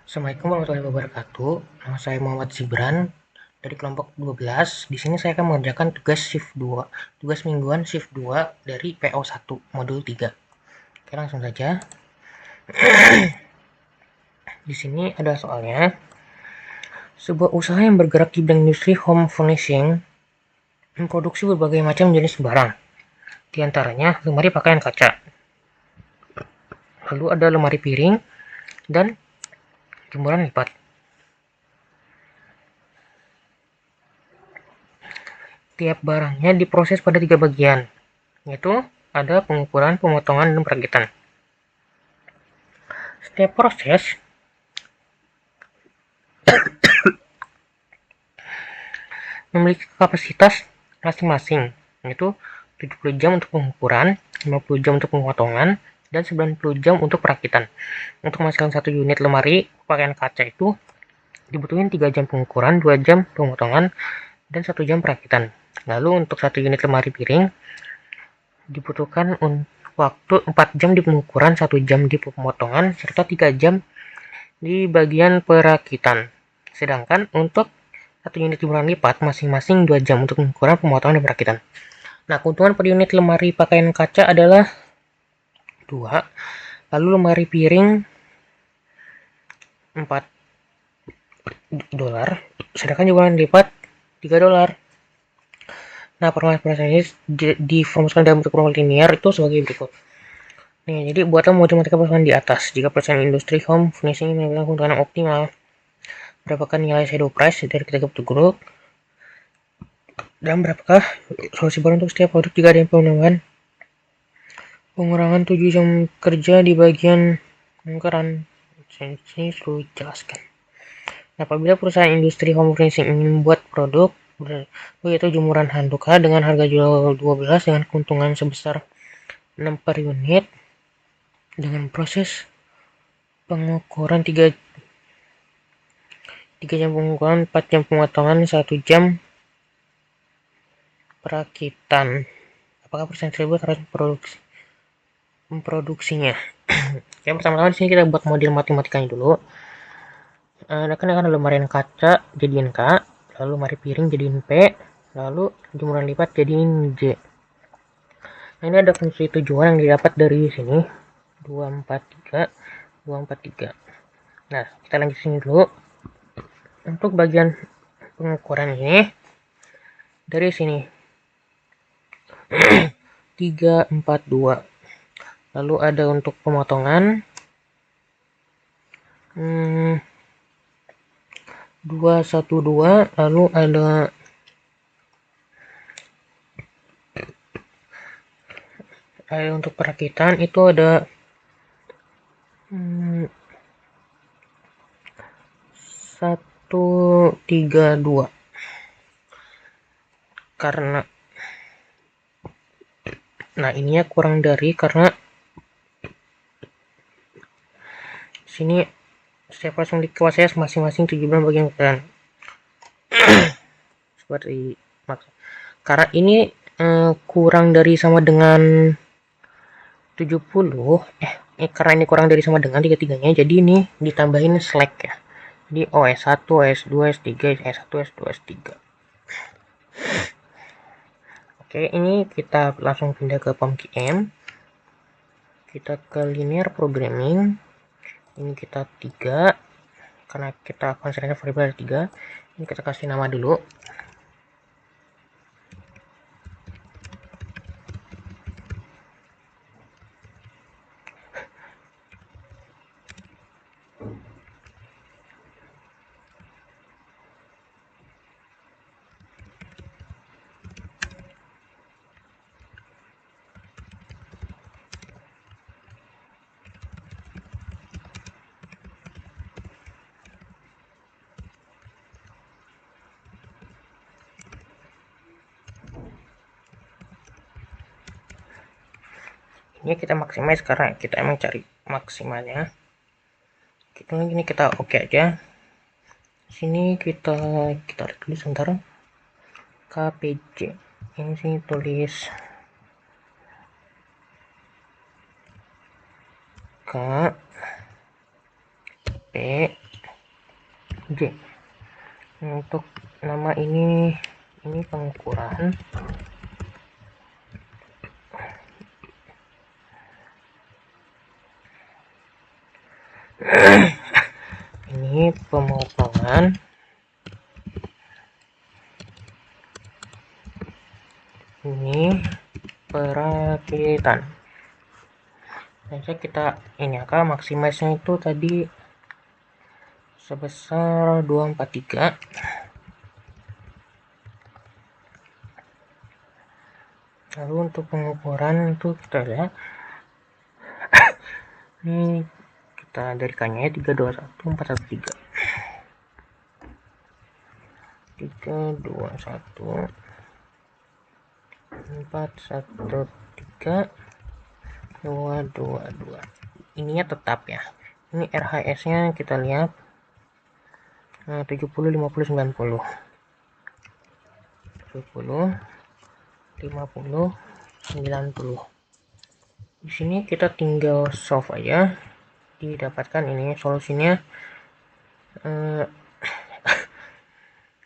Assalamualaikum warahmatullahi wabarakatuh. Nama saya Muhammad Zibran dari kelompok 12. Di sini saya akan mengerjakan tugas shift 2, tugas mingguan shift 2 dari PO1 modul 3. Oke, langsung saja. Di sini ada soalnya. Sebuah usaha yang bergerak di bidang industri home furnishing memproduksi berbagai macam jenis barang. Di antaranya lemari pakaian kaca. Lalu ada lemari piring dan jemuran lipat. Tiap barangnya diproses pada 3 bagian, yaitu ada pengukuran, pemotongan, dan perakitan. Setiap proses memiliki kapasitas masing-masing, yaitu 70 jam untuk pengukuran, 50 jam untuk pemotongan, dan 90 jam untuk perakitan. Untuk menghasilkan 1 unit lemari pakaian kaca itu dibutuhin 3 jam pengukuran, 2 jam pemotongan, dan 1 jam perakitan. Lalu untuk 1 unit lemari piring dibutuhkan waktu 4 jam di pengukuran, 1 jam di pemotongan, serta 3 jam di bagian perakitan. Sedangkan untuk 1 unit jemuran lipat masing-masing 2 jam untuk pengukuran, pemotongan, dan perakitan. Nah, keuntungan per unit lemari pakaian kaca adalah 2, lalu lemari piring 4 dolar, sedangkan jemuran lipat 3 dolar. Nah, permasalahan ini diformulasikan dalam bentuk formulir linear itu sebagai berikut. Nih, jadi buatlah model matematika persamaan di atas. Jika perusahaan industri home furnishing memiliki keuntungan yang optimal, berapakah nilai shadow price dari ketiga bentuk grup, dan berapakah solusi baru untuk setiap produk jika ada pengurangan 7 jam kerja di bagian pengangkaran. Sini sudah jelaskan. Nah, apabila perusahaan industri home furnishing ingin membuat produk yaitu jemuran handuk H dengan harga jual 12 dengan keuntungan sebesar 6 per unit dengan proses pengukuran 3 jam pengukuran, 4 jam pemotongan, 1 jam perakitan. Apakah perusahaan tersebut harus memproduksinya? Oke, pertama-tama di sini kita buat model matematikanya dulu. Kan ada lemari kaca jadiin K, lalu lemari piring jadiin P, lalu jemuran lipat jadiin J. Nah, ini ada fungsi tujuan yang didapat dari sini 243. Nah, kita lanjut sini dulu. Untuk bagian pengukuran ini dari sini 342. Lalu ada untuk pemotongan 212, lalu ada untuk perakitan itu ada 132. Karena ininya kurang dari karena sini setiap langsung dikuasai masing-masing 17 bagian ukuran. Seperti karena ini kurang dari sama dengan 70, karena ini kurang dari sama dengan tiga-tiganya, jadi ini ditambahin slack ya. Jadi OS1, OS2, S3, S1, S2, S3. Oke, ini kita langsung pindah ke POM-QM. Kita ke linear programming. Ini kita 3, karena kita konsentrasi variabel 3. Ini kita kasih nama dulu. Ini kita maximize karena kita emang cari maksimalnya. Ini kita oke aja. Sini kita lihat dulu sebentar. KPJ. Ini sini tulis K P J. Untuk nama ini pengukuran. Ini pemotongan. Ini perakitan. Jadi kita ini akan maximize-nya itu tadi sebesar 243. Lalu untuk pengukuran itu kita lihat ini kita dari K-nya 321 413 321 413 222. Ininya tetap ya. Ini RHS-nya kita lihat 70 50 90. 70 50 90. Di sini kita tinggal solve aja, didapatkan ini solusinya.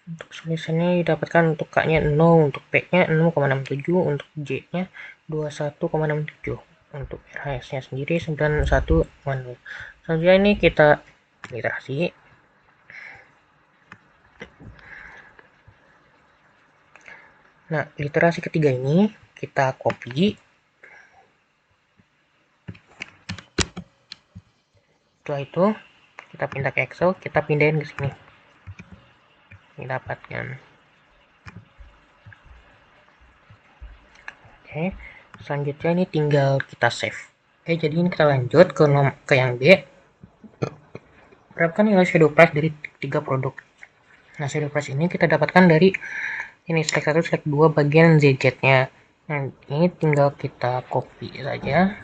Untuk solusinya didapatkan untuk K-nya 0, untuk P-nya 0,67, untuk J-nya 21,67, untuk RHS-nya sendiri 91,0. Selanjutnya ini kita literasi. Nah, literasi ketiga ini kita copy. Setelah itu kita pindah ke Excel, kita pindahin ke sini. Didapatkan. Oke, selanjutnya ini tinggal kita save. Oke, jadi ini kita lanjut ke yang B. Berapkan nilai shadow price dari 3 produk. Nah, shadow price ini kita dapatkan dari ini select 1 select 2 bagian ZZ-nya. Nah, ini tinggal kita copy saja.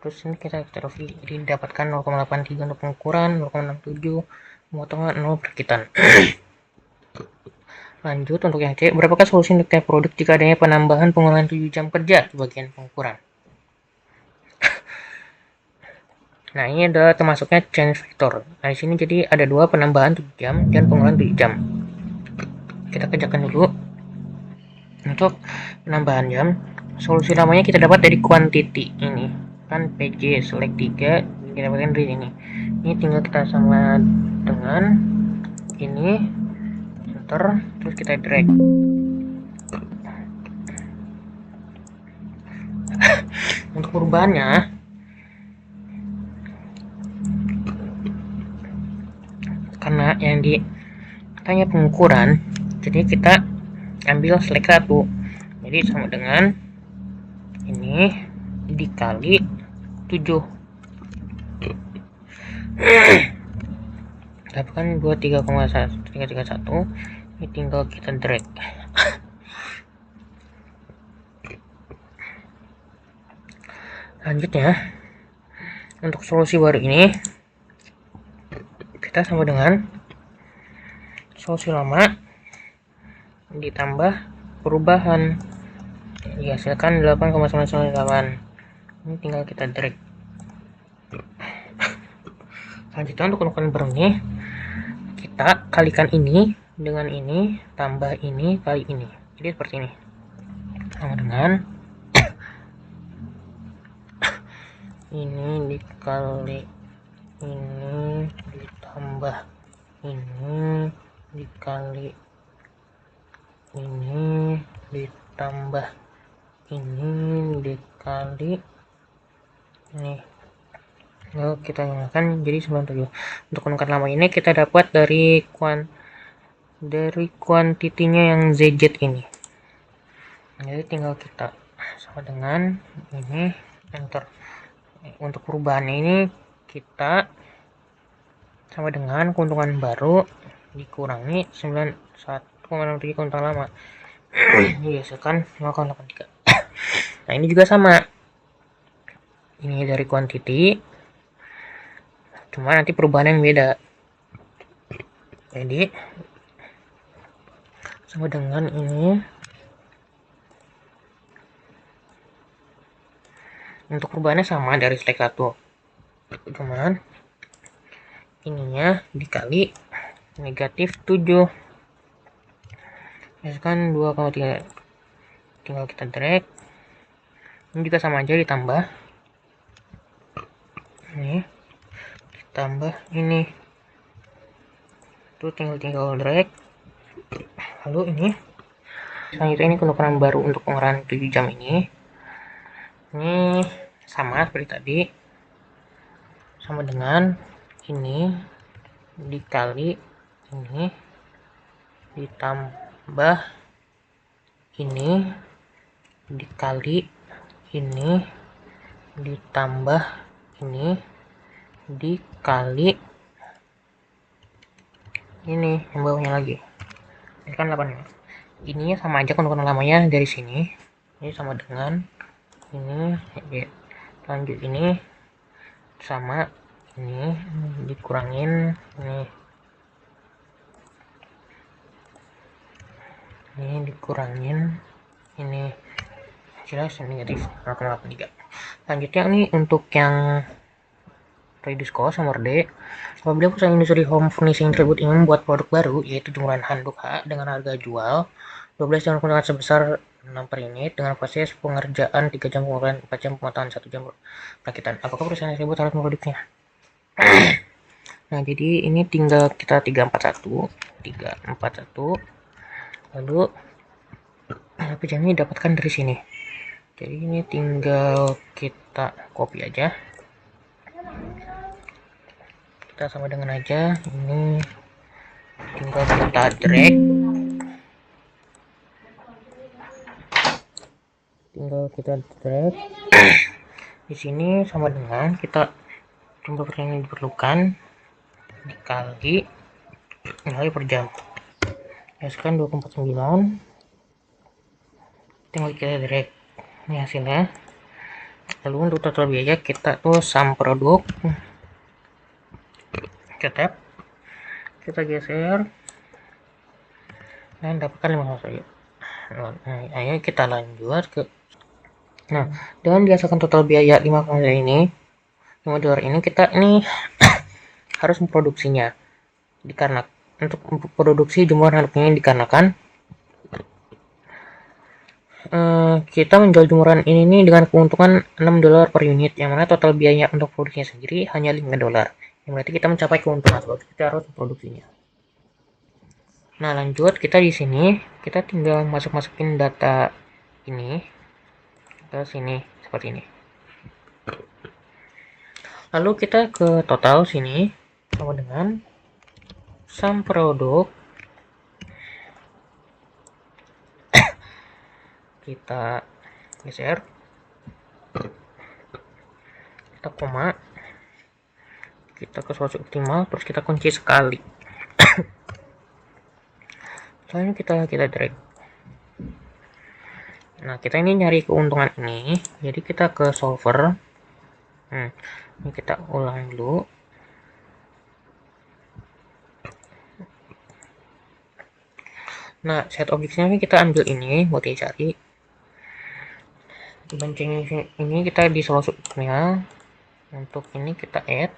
Terus ini kita taruh, jadi dapatkan 0,83 untuk pengukuran, 0,67 pemotongan, 0 perakitan. Lanjut untuk yang C, berapakah solusi untuk tiap produk jika adanya penambahan pengulangan 7 jam kerja di bagian pengukuran? Nah, ini adalah termasuknya change factor. Nah, di sini jadi ada 2 penambahan 7 jam dan pengulangan 7 jam. Kita kerjakan dulu. Untuk penambahan jam, solusi lamanya kita dapat dari quantity ini. Kan PJ select 3 kita dapatkan dari ini. Ini tinggal kita sama dengan ini enter, terus kita drag. Untuk perubahannya, karena yang di katanya pengukuran, jadi kita ambil select 1, jadi sama dengan ini dikali 7. Dapatkan 23,331. Ini tinggal kita drag. Lanjutnya, untuk solusi baru ini kita sama dengan solusi lama ditambah perubahan, dihasilkan 8,998. Ini tinggal kita drag. Selanjutnya untuk penukaran baru ini kita kalikan ini dengan ini tambah ini kali ini, jadi seperti ini, sama dengan ini dikali ini ditambah ini dikali ini ditambah ini dikali ini. Lalu kita gunakan jadi 97. Untuk penukaran lama ini kita dapat dari kuantitinya yang ZZ ini. Jadi tinggal kita sama dengan ini enter. Untuk perubahan ini kita sama dengan keuntungan baru dikurangi 91,63 keuntungan lama. Dihasilkan 0,83. Nah, ini juga sama. Ini dari quantity, cuma nanti perubahan yang beda. Jadi sama dengan ini. Untuk perubahannya sama dari select 1, cuman ininya dikali negatif 7. Misalkan 2,3, tinggal kita drag. Ini juga sama aja ditambah. Ini ditambah ini. Itu tinggal drag. Lalu ini selanjutnya ini penukaran baru untuk pengerahan 7 jam ini sama seperti tadi, sama dengan ini dikali ini ditambah ini dikali ini ditambah ini dikali ini yang bawahnya lagi. Ini kan 8. Ininya sama aja kan lamanya dari sini. Ini sama dengan ini lanjut ini sama ini dikurangin ini dikurangin ini jelas negatif 0,83. Selanjutnya ini untuk yang reduce cost nomor D. Apabila perusahaan industri home furnishing tersebut ingin membuat produk baru, yaitu jemuran handuk H dengan harga jual 12 jam keuntungan sebesar 6 per unit dengan proses pengerjaan 3 jam kemudian 4 jam pemotongan 1 jam perakitan. Apakah perusahaan tersebut harus memproduksinya? Nah, jadi ini tinggal kita 341 lalu jam ini didapatkan dari sini. Jadi ini tinggal kita copy aja. Kita sama dengan aja ini tinggal kita drag, di sini sama dengan kita jumlah yang diperlukan dikali per jam ya, sekarang 2,49, tinggal kita drag ini hasilnya. Lalu untuk total biaya kita tuh sum produk, kita tap, kita geser dan dapatkan 500 saja. Nah, ayo kita lanjut ke dengan dihasilkan total biaya 5 ini $5 ini, kita ini harus memproduksinya dikarenakan untuk memproduksi jemuran handuk ini dikarenakan kita menjual jemuran ini dengan keuntungan $6 per unit, yang mana total biaya untuk produksinya sendiri hanya $5, yang berarti kita mencapai keuntungan sebab kita harus memproduksinya. Nah, lanjut kita di sini kita tinggal masukin data ini ke sini seperti ini. Lalu kita ke total sini sama dengan sum produk, kita geser, kita koma, kita ke solusi optimal, terus kita kunci sekali. Selanjutnya kita drag. Nah, kita ini nyari keuntungan ini, jadi kita ke solver. Ini kita ulang dulu. Nah, set objeknya ini kita ambil ini buat dicari. Dibancing ini kita di solusi optimal. Untuk ini kita add,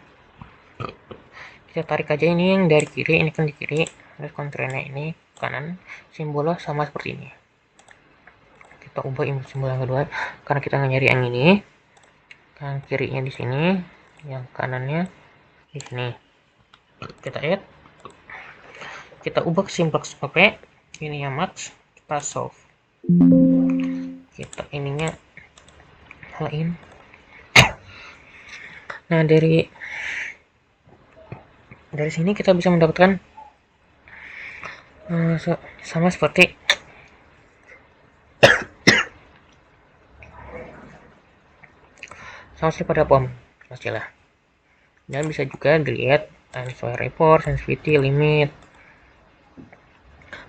kita tarik aja ini yang dari kiri, ini kan di kiri, terus kontranya ini kanan, simbolnya sama seperti ini. Kita ubah simbol yang kedua karena kita nyari yang ini, yang kirinya di sini, yang kanannya di sini. Kita add, kita ubah ke simplex OP, ini yang max, kita solve, kita ininya lain. Nah, dari sini kita bisa mendapatkan sama seperti pada POM pastilah. Dan bisa juga dilihat answer report, sensitivity, limit.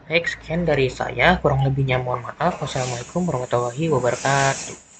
Baik, sekian dari saya, kurang lebihnya mohon maaf. Wassalamualaikum warahmatullahi wabarakatuh.